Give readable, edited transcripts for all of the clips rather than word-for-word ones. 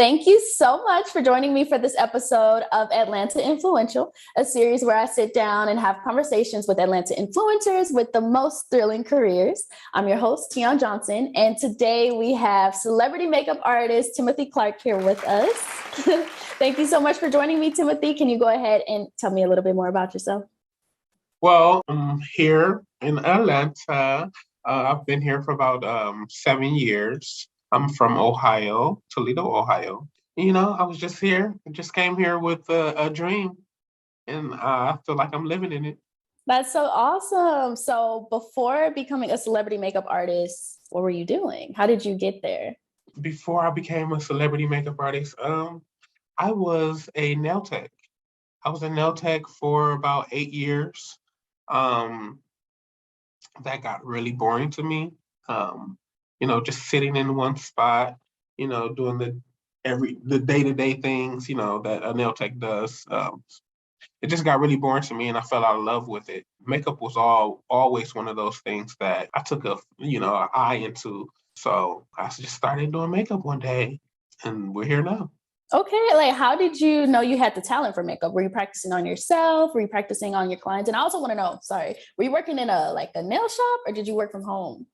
Thank you so much for joining me for this episode of Atlanta Influential, a series where I sit down and have conversations with Atlanta influencers with the most thrilling careers. I'm your host, Tianne Johnson, and today we have celebrity makeup artist Timothy Clark here with us. Thank you so much for joining me, Timothy. Can you go ahead and tell me a little bit more about yourself? Well, I'm here in Atlanta. I've been here for about 7 years. I'm from Ohio, Toledo, Ohio. I was just here. I just came here with a dream, and I feel like I'm living in it. That's so awesome. So before becoming a celebrity makeup artist, what were you doing? How did you get there? Before I became a celebrity makeup artist, I was a nail tech. I was a nail tech for about 8 years. Um, that got really boring to me. Um, just sitting in one spot, doing the day-to-day things, that a nail tech does. It just got really boring to me and I fell out of love with it. Makeup was always one of those things that I took an eye into. So I just started doing makeup one day and we're here now. Okay, like how did you know you had the talent for makeup? Were you practicing on yourself? Were you practicing on your clients? And I also want to know, sorry, were you working in a nail shop or did you work from home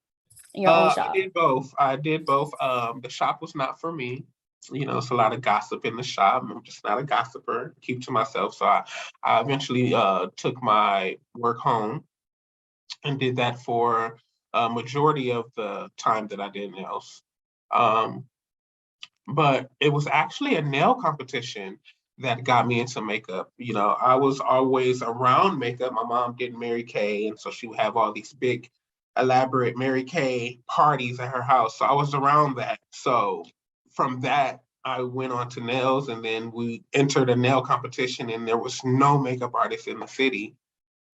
in your own I shop? did both. The shop was not for me. It's a lot of gossip in the shop. I'm just not a gossiper. Keep to myself. So I eventually took my work home and did that for a majority of the time that I did nails. Um, but it was actually a nail competition that got me into makeup. I was always around makeup. My mom did Mary Kay, and so she would have all these big, elaborate Mary Kay parties at her house. So I was around that. So from that, I went on to nails, and then we entered a nail competition, and there was no makeup artist in the city.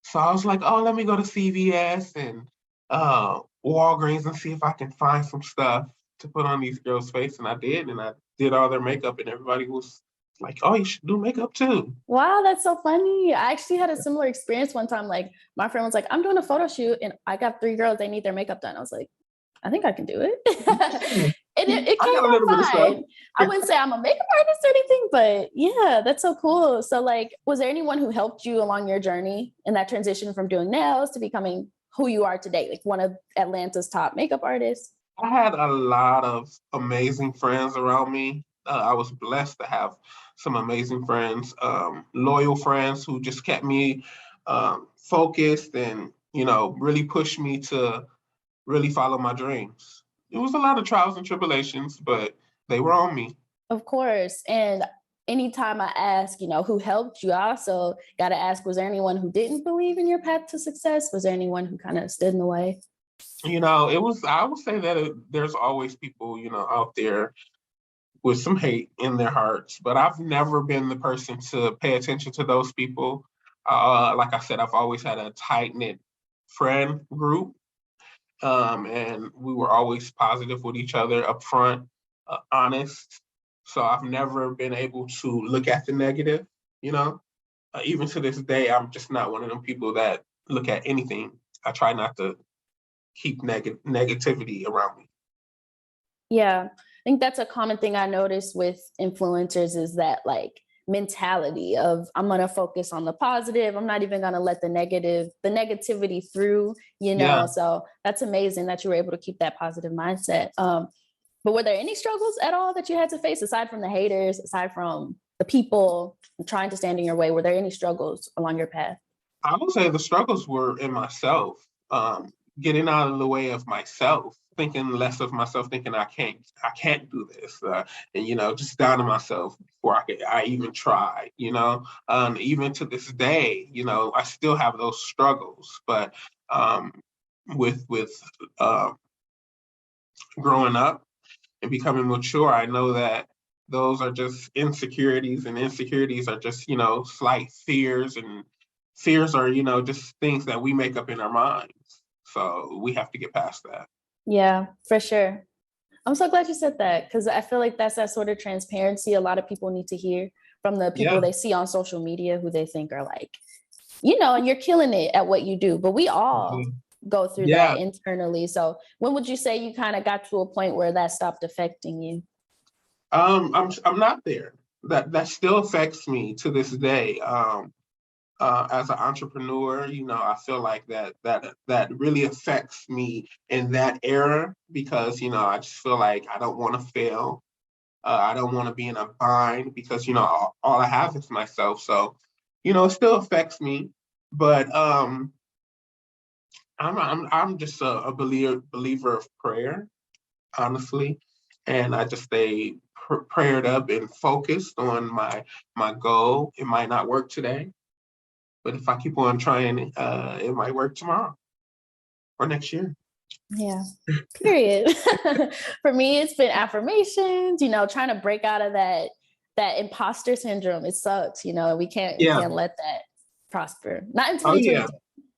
So I was like, oh, let me go to CVS and Walgreens and see if I can find some stuff to put on these girls' face. And I did, and I did all their makeup, and everybody was like, oh, you should do makeup too. Wow, that's so funny. I actually had a similar experience one time. Like my friend was like, I'm doing a photo shoot and I got 3 girls, they need their makeup done. I was like, I think I can do it. And it I came got a little bit of out stuff. fine. I wouldn't say I'm a makeup artist or anything, but yeah, that's so cool. So like, was there anyone who helped you along your journey in that transition from doing nails to becoming who you are today? Like one of Atlanta's top makeup artists? I had a lot of amazing friends around me. I was blessed to have some amazing friends, loyal friends who just kept me focused and, really pushed me to really follow my dreams. It was a lot of trials and tribulations, but they were on me. Of course. And anytime I ask, who helped you, I also got to ask, was there anyone who didn't believe in your path to success? Was there anyone who kind of stood in the way? I would say that there's always people, out there with some hate in their hearts, but I've never been the person to pay attention to those people. Like I said, I've always had a tight knit friend group, and we were always positive with each other, upfront, honest. So I've never been able to look at the negative, you know. Even to this day, I'm just not one of them people that look at anything. I try not to keep negativity around me. Yeah, I think that's a common thing I noticed with influencers is that like mentality of I'm going to focus on the positive. I'm not even going to let the negativity through, Yeah. So that's amazing that you were able to keep that positive mindset. But were there any struggles at all that you had to face aside from the haters, aside from the people trying to stand in your way? Were there any struggles along your path? I would say the struggles were in myself, getting out of the way of myself, thinking less of myself, thinking I can't do this, and just doubting myself before I even try. Even to this day, I still have those struggles, but um, with growing up and becoming mature, I know that those are just insecurities, and insecurities are just, slight fears, and fears are, just things that we make up in our minds. So we have to get past that. Yeah, for sure. I'm so glad you said that because I feel like that's that sort of transparency a lot of people need to hear from the people Yeah. they see on social media who they think are like, and you're killing it at what you do. But we all Mhm. go through Yeah. that internally. So when would you say you kind of got to a point where that stopped affecting you? I'm not there. That still affects me to this day. As an entrepreneur, I feel like that really affects me in that era because I just feel like I don't want to fail. I don't want to be in a bind because all I have is myself. So it still affects me, but I'm just a believer of prayer, honestly, and I just stay prayed up and focused on my goal. It might not work today, but if I keep on trying, it might work tomorrow or next year. Yeah, period. For me, it's been affirmations, trying to break out of that imposter syndrome. It sucks, we can't let that prosper. Not in Oh yeah.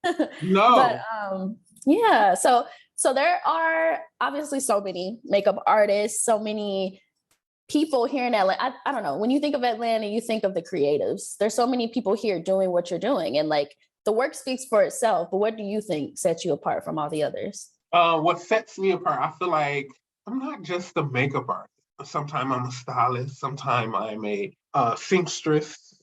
2022. But No. yeah, so there are obviously so many makeup artists, so many people here in Atlanta. I don't know. When you think of Atlanta, you think of the creatives. There's so many people here doing what you're doing, and like the work speaks for itself. But what do you think sets you apart from all the others? What sets me apart, I feel like I'm not just a makeup artist. Sometimes I'm a stylist. Sometimes I'm a seamstress,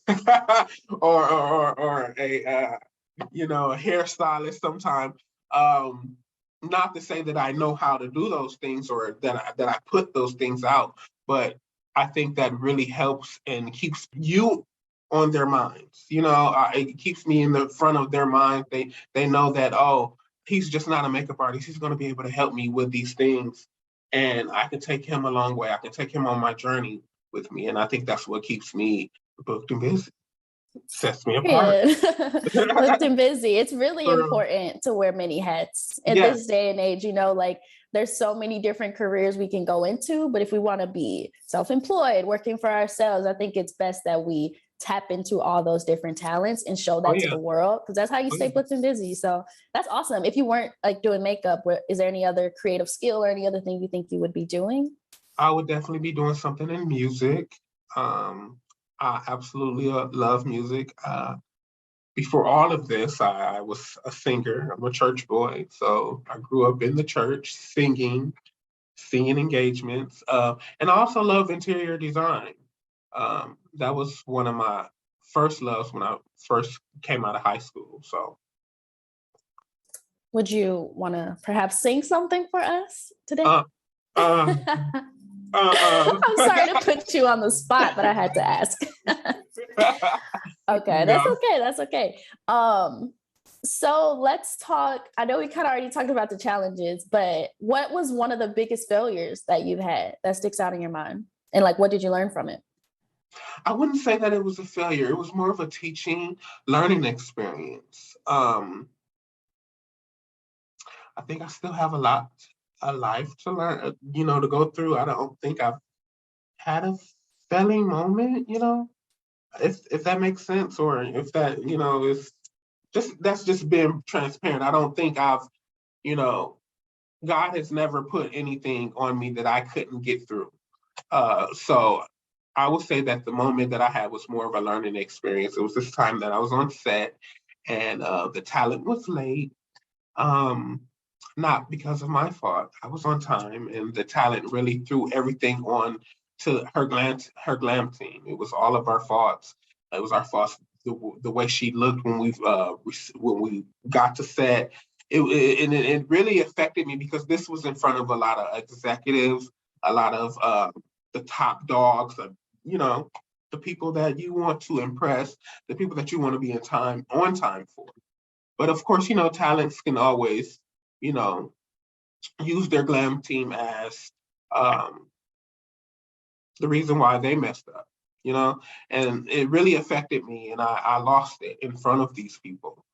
or a a hairstylist. Sometimes, not to say that I know how to do those things or that I put those things out, but I think that really helps and keeps you on their minds. It keeps me in the front of their mind. They know that, oh, he's just not a makeup artist. He's going to be able to help me with these things. And I can take him a long way. I can take him on my journey with me. And I think that's what keeps me booked and busy, sets me apart. Booked and busy. It's really important to wear many hats in this day and age. Like there's so many different careers we can go into, but if we want to be self-employed, working for ourselves, I think it's best that we tap into all those different talents and show that to the world, because that's how you stay booked and busy. So that's awesome. If you weren't like doing makeup, is there any other creative skill or any other thing you think you would be doing? I would definitely be doing something in music. I absolutely love music. Before all of this, I was a singer. I'm a church boy, so I grew up in the church singing engagements, and I also love interior design. That was one of my first loves when I first came out of high school. So, would you want to perhaps sing something for us today? I'm sorry to put you on the spot, but I had to ask. Okay, that's okay. That's okay. So let's talk. I know we kind of already talked about the challenges, but what was one of the biggest failures that you've had that sticks out in your mind? And like, what did you learn from it? I wouldn't say that it was a failure. It was more of a teaching, learning experience. I think I still have a life to learn, to go through. I don't think I've had a failing moment, if that makes sense, or if that, is that's just being transparent. I don't think God has never put anything on me that I couldn't get through. So I would say that the moment that I had was more of a learning experience. It was this time that I was on set and the talent was late. Not because of my fault. I was on time, and the talent really threw everything on to her glam team. It was all of our faults. It was our faults. The way she looked when we got to set. It really affected me because this was in front of a lot of executives, a lot of the top dogs, the people that you want to impress, the people that you want to be on time for. But of course, talents can always, use their glam team as the reason why they messed up, and it really affected me, and I lost it in front of these people.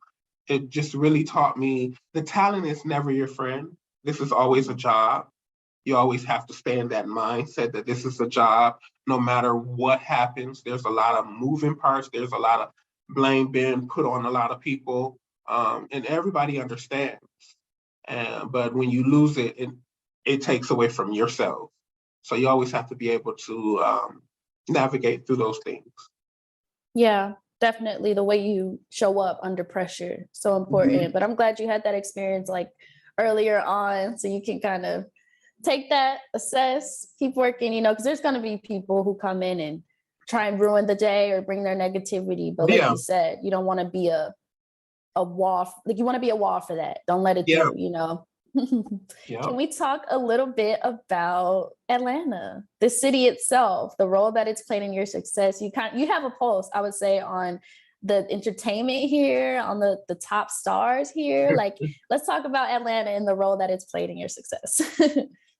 It just really taught me the talent is never your friend. This is always a job. You always have to stay in that mindset that this is a job. No matter what happens, there's a lot of moving parts. There's a lot of blame being put on a lot of people, and everybody understands. But when you lose it, it takes away from yourself. So you always have to be able to navigate through those things. Yeah, definitely. The way you show up under pressure, so important. Mm-hmm. But I'm glad you had that experience like earlier on, so you can kind of take that, assess, keep working, because there's going to be people who come in and try and ruin the day or bring their negativity. But like you said, you don't want to be a wall. Like you want to be a wall for that. Don't let it through, Can we talk a little bit about Atlanta, the city itself, the role that it's played in your success? You have a pulse, I would say, on the entertainment here, on the top stars here. Like, let's talk about Atlanta and the role that it's played in your success.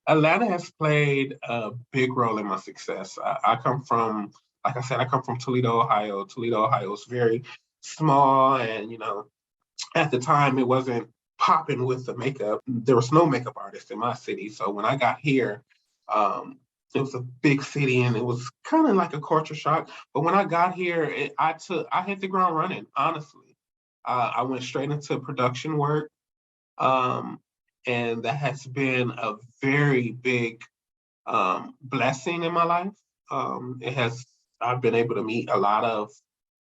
Atlanta has played a big role in my success. I come from, like I said, I come from Toledo, Ohio. Toledo, Ohio is very small, and at the time it wasn't popping with the makeup. There was no makeup artist in my city. So when I got here, it was a big city and it was kind of like a culture shock. But when I got here, I hit the ground running, honestly. I went straight into production work. And that has been a very big blessing in my life. I've been able to meet a lot of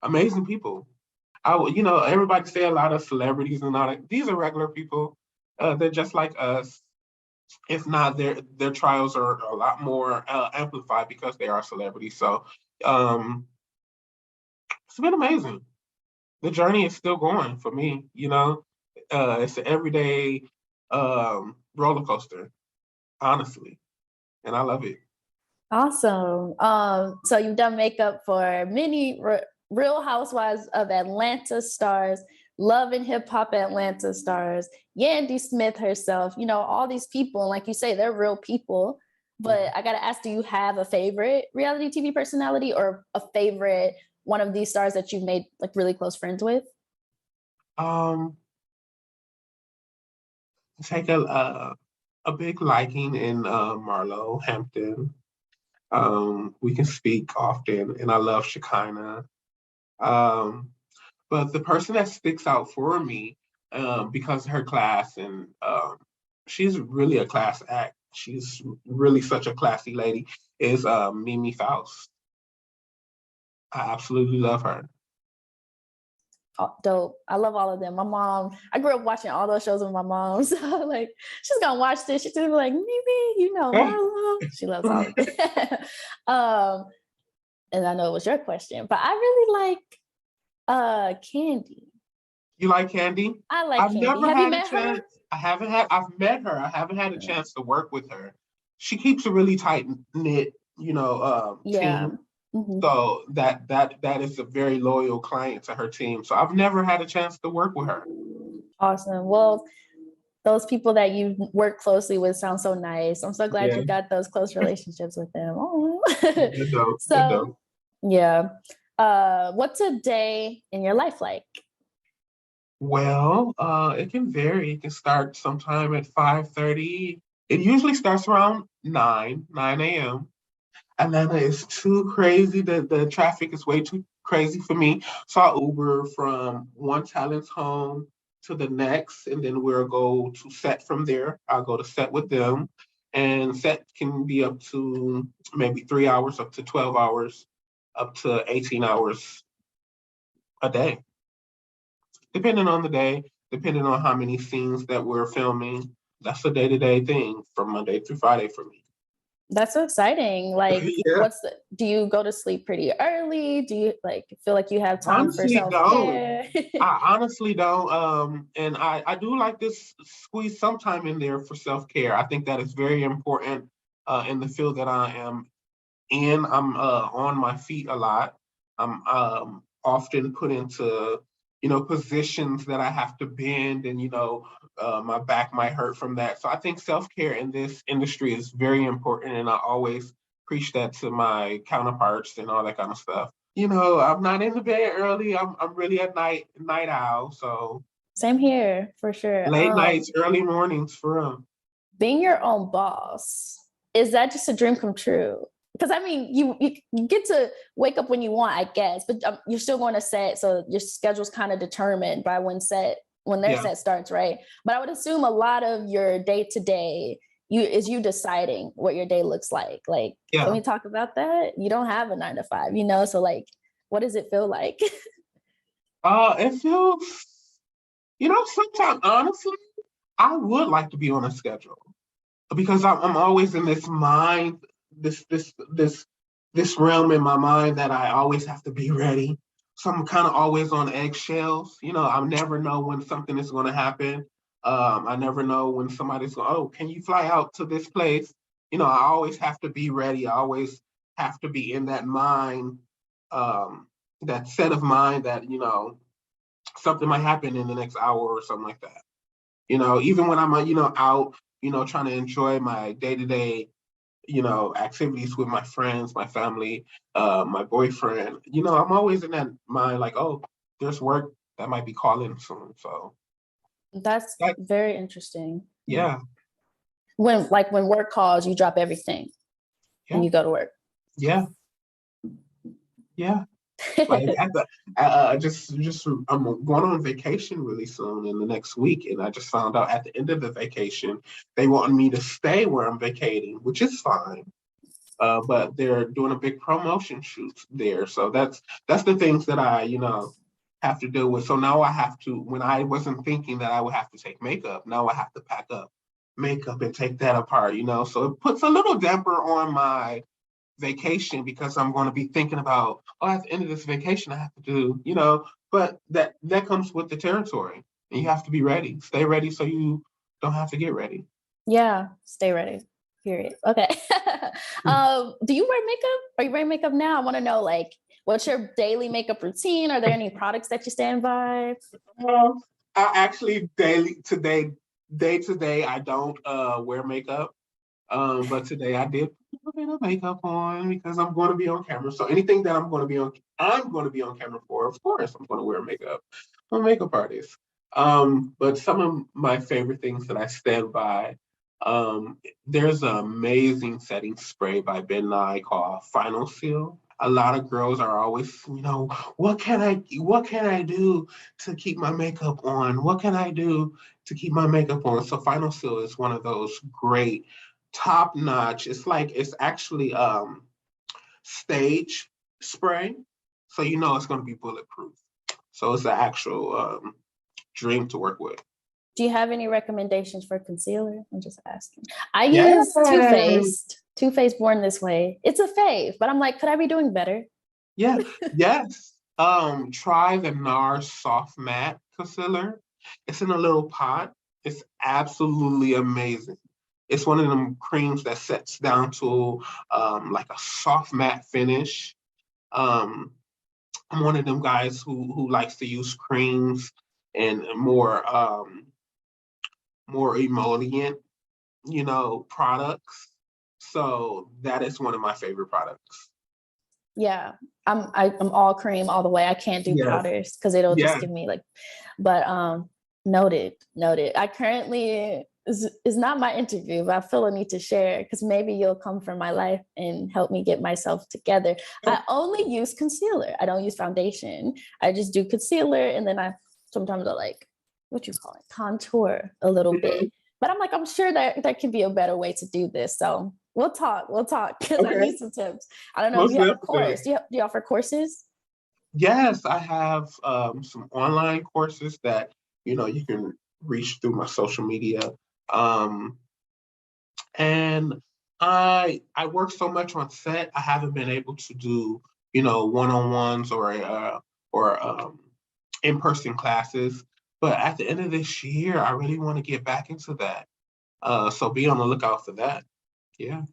amazing people. Everybody say a lot of celebrities and all that. These are regular people. They're just like us. If not, their trials are a lot more amplified because they are celebrities. So it's been amazing. The journey is still going for me. It's an everyday roller coaster, honestly, and I love it. Awesome. So you've done makeup for many Real Housewives of Atlanta stars, Love and Hip Hop Atlanta stars, Yandy Smith herself, all these people. And like you say, they're real people. But I got to ask, do you have a favorite reality TV personality or a favorite one of these stars that you've made like really close friends with? Take a big liking in Marlo Hampton. We can speak often, and I love Shekinah. But the person that sticks out for me, because of her class, and she's really a class act. She's really such a classy lady, is Mimi Faust. I absolutely love her. Oh, dope. I love all of them. My mom, I grew up watching all those shows with my mom. So like, she's gonna watch this. She's gonna be like, Mimi, Marlo. She loves all of it. And I know it was your question, but I really like Candy. You like Candy? I like I've Candy. never Have had you met her? I've met her. I haven't had a chance to work with her. She keeps a really tight knit, team. Mm-hmm. So that is a very loyal client to her team. So I've never had a chance to work with her. Awesome. Well, those people that you work closely with sound so nice. I'm so glad you got those close relationships with them. Oh. So, yeah. What's a day in your life like? Well, it can vary. It can start sometime at 5:30. It usually starts around 9 a.m. Atlanta is too crazy. The traffic is way too crazy for me. So I Uber from one talent's home to the next, and then we'll go to set from there. I'll go to set with them. And set can be up to maybe 3 hours, up to 12 hours, up to 18 hours a day. Depending on the day, depending on how many scenes that we're filming. That's a day-to-day thing from Monday through Friday for me. That's so exciting. Like, do you go to sleep pretty early? Do you feel like you have time for self-care? I honestly don't. And I do like this squeeze some time in there for self-care. I think that is very important in the field that I am in. I'm on my feet a lot. I'm often put into positions that I have to bend, and my back might hurt from that. So I think self-care in this industry is very important, and I always preach that to my counterparts and all that kind of stuff. I'm not in the bed early. I'm really a night owl. So same here for sure. Late nights, early mornings for real. Being your own boss, is that just a dream come true? Because I mean, you get to wake up when you want, I guess, but you're still going to set, so your schedule's kind of determined by when their set starts, right? But I would assume a lot of your day to day is you deciding what your day looks like. Like, can we talk about that? You don't have a 9 to 5, so like, what does it feel like? It feels, sometimes honestly, I would like to be on a schedule. because I'm always in this mind, this realm in my mind that I always have to be ready. So I'm kind of always on eggshells. I never know when something is going to happen. I never know when somebody's going, oh, can you fly out to this place? I always have to be ready. I always have to be in that mind, that set of mind that, something might happen in the next hour or something like that. Even when I'm, out, trying to enjoy my day-to-day, activities with my friends, my family, my boyfriend, I'm always in that mind like, oh, there's work that might be calling soon. So That's like, very interesting. yeah, When work calls, you drop everything and yeah, you go to work. yeah, yeah. Like at the just I'm going on vacation really soon in the next week, and I just found out at the end of the vacation they want me to stay where I'm vacating, which is fine. But they're doing a big promotion shoot there, so that's the things that I have to deal with. So now I have to, when I wasn't thinking that I would have to take makeup, now I have to pack up makeup and take that apart. So it puts a little damper on my vacation because I'm going to be thinking about, oh, at the end of this vacation, I have to do, but that comes with the territory. And you have to be ready. Stay ready so you don't have to get ready. Yeah, stay ready. Period. Okay. Do you wear makeup? Are you wearing makeup now? I want to know, like, what's your daily makeup routine? Are there any products that you stand by? I actually day to day, I don't wear makeup. But today I did put a bit of makeup on because I'm going to be on camera. So anything that I'm going to be on camera for, of course, I'm going to wear makeup. I'm a makeup artist. But some of my favorite things that I stand by, there's an amazing setting spray by Ben Nye called Final Seal. A lot of girls are always, what can I do to keep my makeup on? What can I do to keep my makeup on? So Final Seal is one of those great top notch. It's actually stage spray, so it's going to be bulletproof. So it's an actual dream to work with. Do you have any recommendations for concealer? I'm just asking. I use Too Yeah, Faced. Too Faced Born This Way. It's a fave, but I'm like, could I be doing better? yeah, yes. Try the NARS Soft Matte Concealer. It's in a little pot. It's absolutely amazing. It's one of them creams that sets down to like a soft matte finish. Um, I'm one of them guys who likes to use creams and more emollient, products. So that is one of my favorite products. Yeah, I'm all cream all the way. I can't do Yes. powders because it'll just Yes. give me like, but noted. I currently is not my interview, but I feel a need to share because maybe you'll come from my life and help me get myself together. I only use concealer. I don't use foundation. I just do concealer, and then I sometimes I like, what you call it, contour a little bit. But I'm like, I'm sure that there could be a better way to do this. So we'll talk because I Okay. need some tips. I don't know if Most you have a definitely. course. Do you offer courses? Yes, I have some online courses that you can reach through my social media. Um, and I work so much on set, I haven't been able to do one-on-ones or in-person classes. But at the end of this year, I really want to get back into that. So be on the lookout for that. Yeah.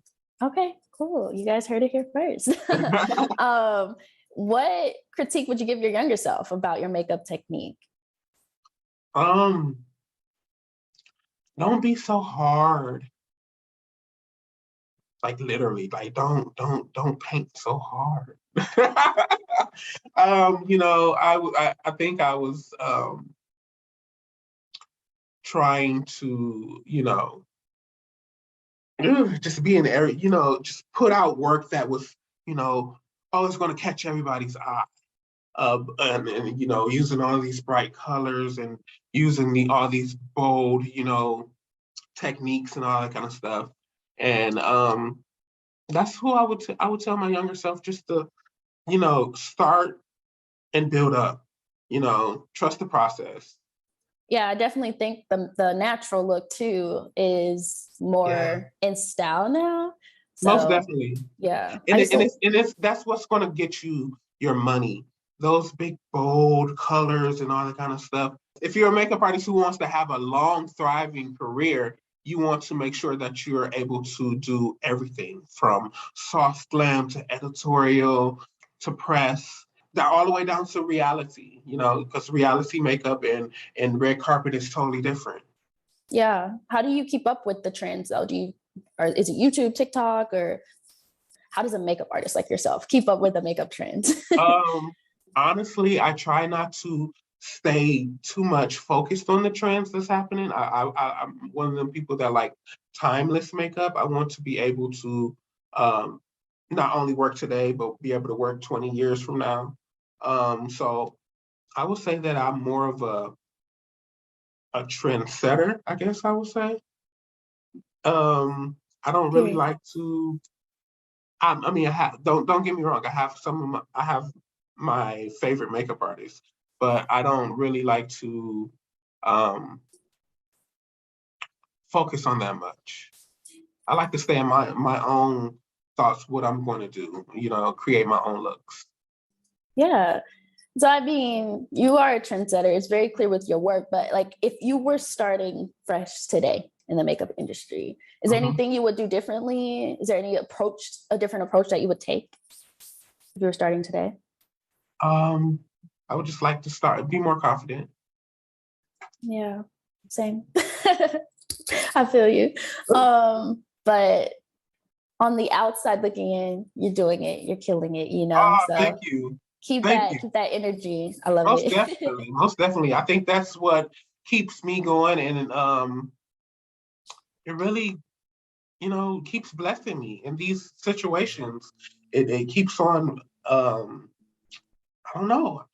Okay, cool. You guys heard it here first. What critique would you give your younger self about your makeup technique? Um, don't be so hard. Like literally, like don't paint so hard. I think I was trying to, just be in the area, just put out work that was, always going to catch everybody's eye. And using all these bright colors and using all these bold, techniques and all that kind of stuff. And that's who I would tell my younger self just to, start and build up, trust the process. Yeah, I definitely think the natural look too is more in style now. Most So definitely. yeah, I And used to. it's that's what's going to get you your money. Those big bold colors and all that kind of stuff. If you're a makeup artist who wants to have a long, thriving career, you want to make sure that you're able to do everything from soft glam to editorial to press, all the way down to reality. You know, because reality makeup and red carpet is totally different. Yeah. How do you keep up with the trends though? Or is it YouTube, TikTok, or how does a makeup artist like yourself keep up with the makeup trends? Um, Honestly, I try not to stay too much focused on the trends that's happening. I'm one of them people that like timeless makeup. I want to be able to um, not only work today, but be able to work 20 years from now. So I would say that I'm more of a trendsetter, I guess I would say. I don't really Period. like to. I mean, I have, don't get me wrong. I have my favorite makeup artists, but I don't really like to um, focus on that much. I like to stay in my own thoughts, what I'm going to do. You know, create my own looks. Yeah. So I mean, you are a trendsetter. It's very clear with your work, but like if you were starting fresh today in the makeup industry, is there Mhm. anything you would do differently? Is there a different approach that you would take if you were starting today? Um, I would just like to be more confident. Yeah, same. I feel you. But on the outside looking in, you're doing it, you're killing it, you know? Oh, thank So you, keep thank you. that energy. I love Most it. definitely, most definitely. I think that's what keeps me going, and it really keeps blessing me in these situations. It keeps on, I don't know,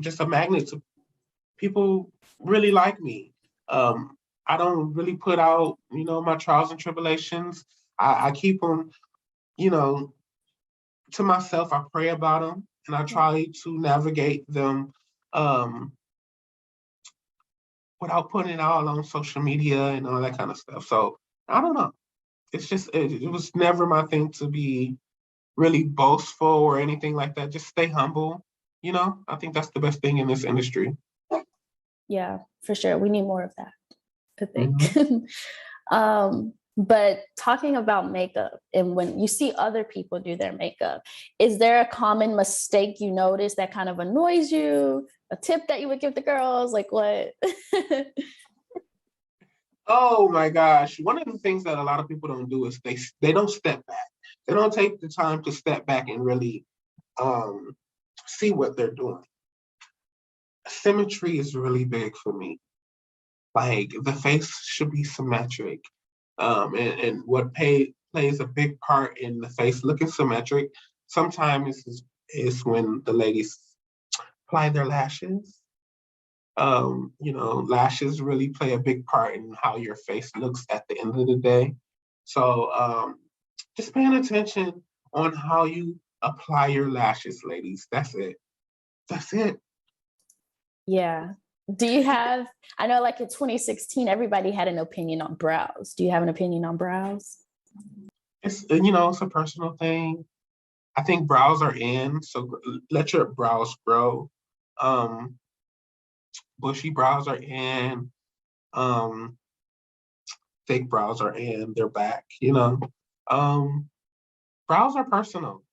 just a magnet to people really like me. I don't really put out, my trials and tribulations. I keep them, you know, to myself. I pray about them and I Yeah. try to navigate them um, without putting it all on social media and all that kind of stuff. So I don't know. It's just, it was never my thing to be really boastful or anything like that. Just stay humble. I think that's the best thing in this industry. Yeah, for sure. We need more of that, I Mhm. think. But talking about makeup and when you see other people do their makeup, is there a common mistake you notice that kind of annoys you? A tip that you would give the girls? Like what? Oh my gosh. One of the things that a lot of people don't do is they don't step back. They don't take the time to step back and really um, see what they're doing. Symmetry is really big for me. Like the face should be symmetric. And what plays a big part in the face looking symmetric sometimes is when the ladies apply their lashes. Lashes really play a big part in how your face looks at the end of the day. So just paying attention on how you apply your lashes, ladies. That's it. That's it. Yeah. Do you have, I know like in 2016, everybody had an opinion on brows. Do you have an opinion on brows? It's a personal thing. I think brows are in, so let your brows grow. Um, Bushy brows are in. Um, Thick brows are in. They're back. Um, Brows are personal.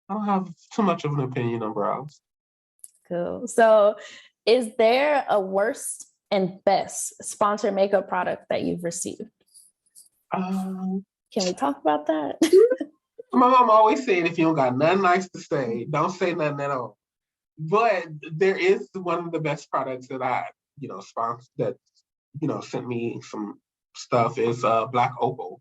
I don't have too much of an opinion on brows. Cool. So is there a worst and best sponsored makeup product that you've received? Um, Can we talk about that? my mom always said, if you don't got nothing nice to say, don't say nothing at all. But there is one of the best products that I, sponsor that, sent me some stuff is Black Opal.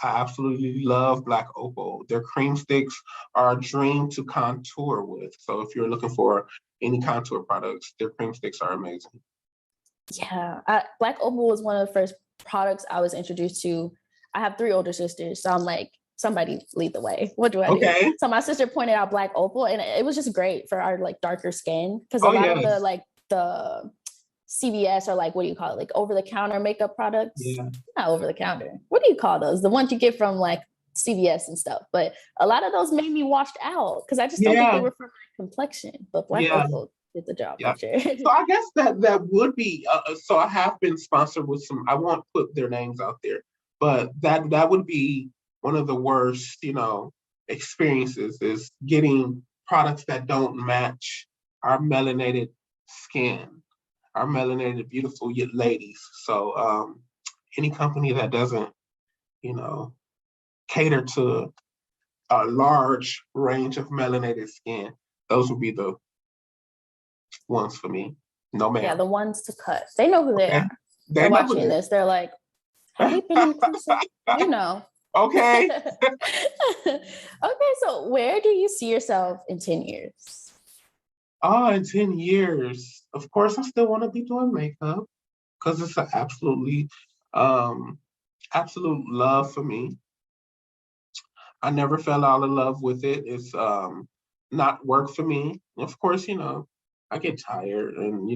I absolutely love Black Opal. Their cream sticks are a dream to contour with. So if you're looking for any contour products, their cream sticks are amazing. Yeah, Black Opal was one of the first products I was introduced to. I have three older sisters, so I'm like, somebody lead the way. What do I do? Okay. So my sister pointed out Black Opal, and it was just great for our like darker skin because a Oh lot of the yes. like the CVS or like, what do you call it? Like over the counter makeup products? Yeah. Not over the counter. What do you call those? The ones you get from like CVS and stuff. But a lot of those made me washed out because I just don't think they were for my complexion. But Black Opal did the job for sure. So I guess that would be, so I have been sponsored with some, I won't put their names out there, but that would be one of the worst, experiences, is getting products that don't match our melanated skin, our melanated beautiful ladies. So any company that doesn't, cater to a large range of melanated skin, those would be the ones for me. No, ma'am. Yeah, the ones to cut. They know who they are. They're watching this. They're like, have we been inclusive? Okay. Okay, so where do you see yourself in 10 years? In 10 years, of course, I still want to be doing makeup because it's an absolute love for me. I never fell out of love with it. It's not work for me. Of course, I get tired and,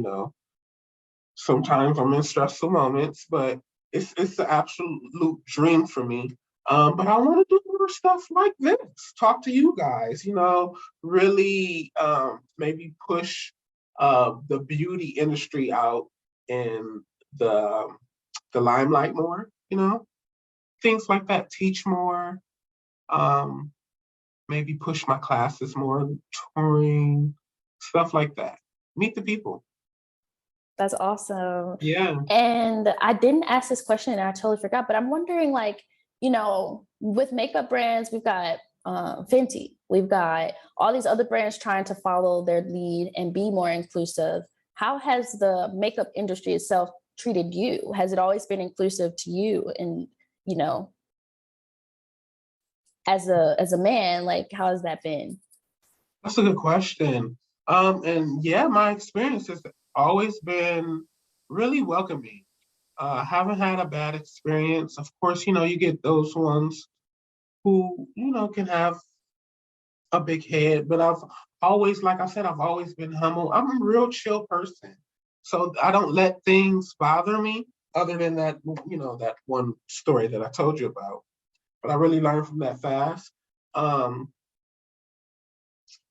sometimes I'm in stressful moments, but it's the absolute dream for me. But I want to do more stuff like this, talk to you guys, really maybe push the beauty industry out in the limelight more, things like that, teach more, maybe push my classes more, touring, stuff like that. Meet the people. That's awesome. Yeah. And I didn't ask this question and I totally forgot, but I'm wondering, like, with makeup brands, we've got Fenty, we've got all these other brands trying to follow their lead and be more inclusive. How has the makeup industry itself treated you? Has it always been inclusive to you? And, as a man, like, how has that been? That's a good question. And yeah, my experience has always been really welcoming. Haven't had a bad experience. Of course, you get those ones who, can have a big head, but I've always, like I said, I've always been humble. I'm a real chill person. So I don't let things bother me other than that, that one story that I told you about. But I really learned from that fast.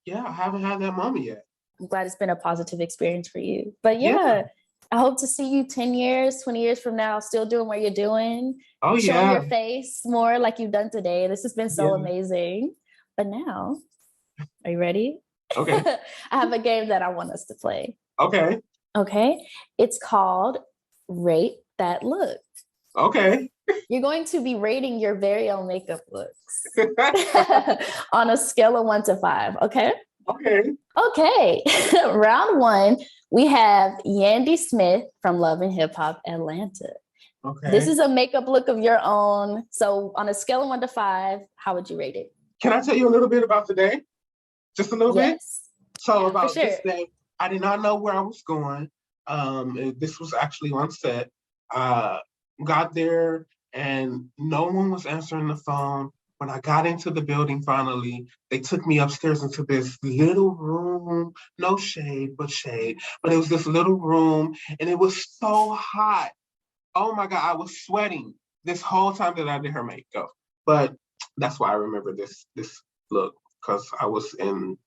Yeah, I haven't had that moment yet. I'm glad it's been a positive experience for you. But yeah. I hope to see you 10 years, 20 years from now, still doing what you're doing. Oh, showing your face more like you've done today. This has been so amazing. But now, are you ready? Okay. I have a game that I want us to play. Okay. Okay. It's called Rate That Look. Okay. You're going to be rating your very own makeup looks on a scale of 1 to 5. Okay. Okay. Round 1, we have Yandy Smith from Love and Hip Hop Atlanta. Okay. This is a makeup look of your own. So on a scale of 1 to 5, how would you rate it? Can I tell you a little bit about today? Just a little bit? So about sure. this day, I did not know where I was going. This was actually on set. Got there and no one was answering the phone. When I got into the building finally, they took me upstairs into this little room, no shade, but it was this little room and it was so hot. Oh my God, I was sweating this whole time that I did her makeup. But that's why I remember this look, because I was in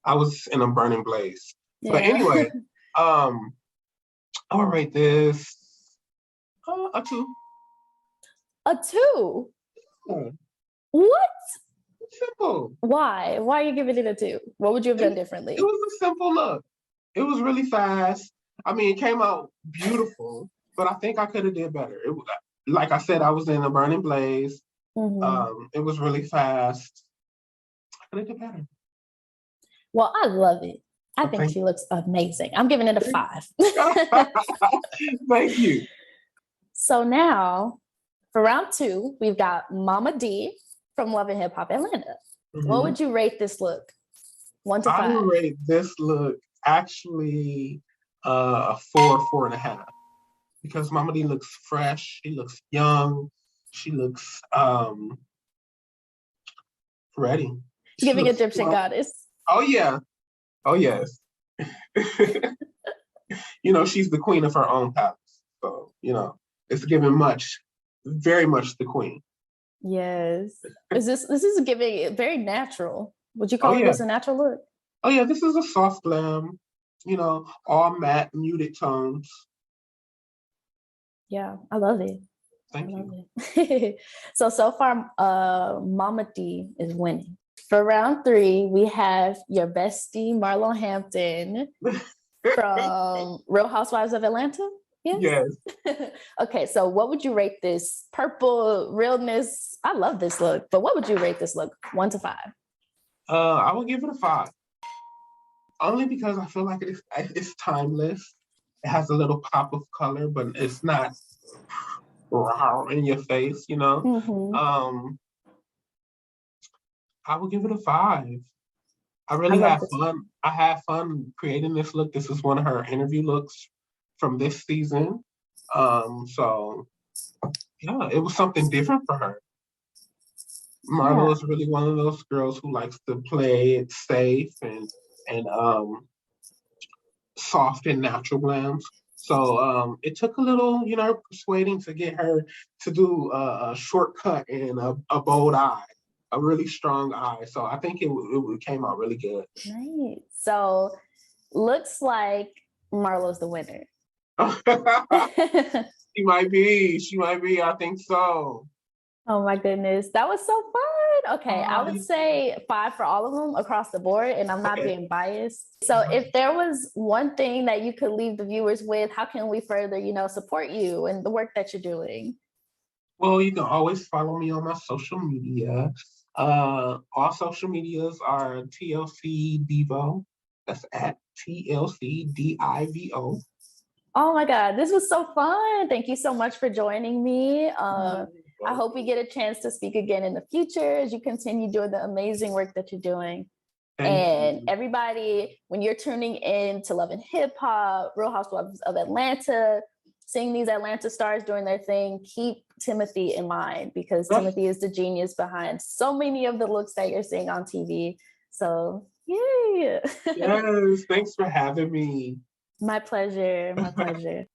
a burning blaze. Yeah. But anyway, I would rate this a 2. A 2? Yeah. What? Simple. Why are you giving it a 2? What would you have done differently? It was a simple look. It was really fast. I mean, it came out beautiful, but I think I could have did better. It was, like I said, I was in a burning blaze. Mm-hmm. It was really fast. I could have did better. Well, I love it. I think she looks amazing. I'm giving it a 5. Thank you. So now, for round 2, we've got Mama D from Love and Hip Hop Atlanta. Mm-hmm. What would you rate this look? 1 to 5? I would rate this look actually a 4, 4.5. Because Mama D looks fresh. She looks young. She looks ready. Giving Egyptian goddess. Oh yeah. Oh yes. She's the queen of her own palace. So, it's given very much the queen. Yes. This is giving very natural. Would you Oh call yeah. this a natural look? Oh yeah, this is a soft glam, all matte, muted tones. Yeah, I love it. Thank you. It. So far, Mama D is winning. For round 3, we have your bestie, Marlo Hampton from Real Housewives of Atlanta. Yes. Okay, so what would you rate this purple realness? I love this look, but what would you rate this look 1 to 5? I would give it a 5. Only because I feel like it's timeless. It has a little pop of color, but it's not raw in your face, I would give it a 5. I really had fun. I had fun creating this look. This is one of her interview looks from this season. So yeah, it was something different for her. Marlo is really one of those girls who likes to play it safe and soft and natural glams. So it took a little, persuading to get her to do a shortcut and a bold eye, a really strong eye. So I think it came out really good. Nice. So looks like Marlo's the winner. She might be. I think so. Oh my goodness. That was so fun. Okay. I would say 5 for all of them across the board, and I'm not being biased. So if there was one thing that you could leave the viewers with, how can we further, support you and the work that you're doing? Well, you can always follow me on my social media. All social medias are TLC Divo. That's at TLC DIVO. Oh my God, this was so fun. Thank you so much for joining me. I hope we get a chance to speak again in the future as you continue doing the amazing work that you're doing. Thank you. Everybody, when you're tuning in to Love and Hip Hop, Real Housewives of Atlanta, seeing these Atlanta stars doing their thing, keep Timothy in mind, because Timothy is the genius behind so many of the looks that you're seeing on TV. So, yay. Yes, thanks for having me. My pleasure. My pleasure.